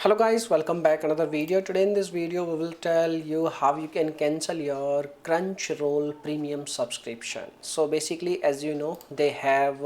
Hello guys, welcome back another video. Today in this video we will tell you how you can cancel your Crunchyroll premium subscription. So basically, as you know, they have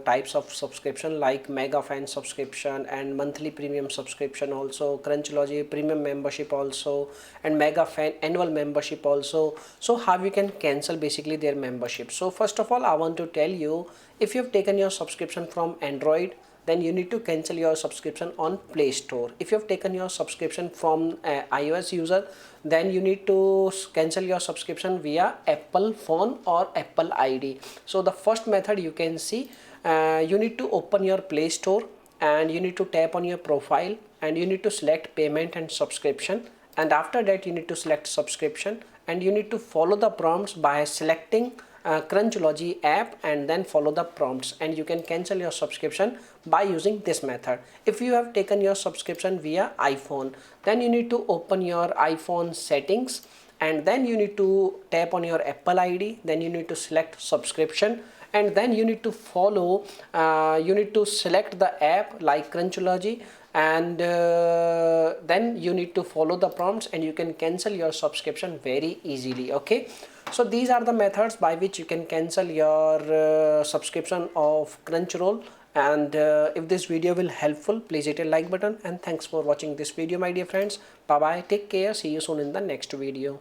types of subscription like mega fan subscription and monthly premium subscription, also Crunchyroll premium membership also, and mega fan annual membership also. So how you can cancel basically their membership. So first of all, I want to tell you, if you've taken your subscription from Android, then you need to cancel your subscription on Play Store. If you have taken your subscription from iOS user, then you need to cancel your subscription via Apple phone or Apple ID. So the first method you can see, you need to open your Play Store and you need to tap on your profile and you need to select payment and subscription, and after that you need to select subscription and you need to follow the prompts by selecting Crunchyroll app and then follow the prompts, and you can cancel your subscription by using this method. If you have taken your subscription via iPhone, then you need to open your iPhone settings and then you need to tap on your Apple ID, then you need to select subscription and then you need to follow you need to select the app like Crunchyroll and then you need to follow the prompts and you can cancel your subscription very easily. Okay, so these are the methods by which you can cancel your subscription of Crunchyroll. And if this video will helpful, please hit a like button, and thanks for watching this video my dear friends. Bye bye, take care, see you soon in the next video.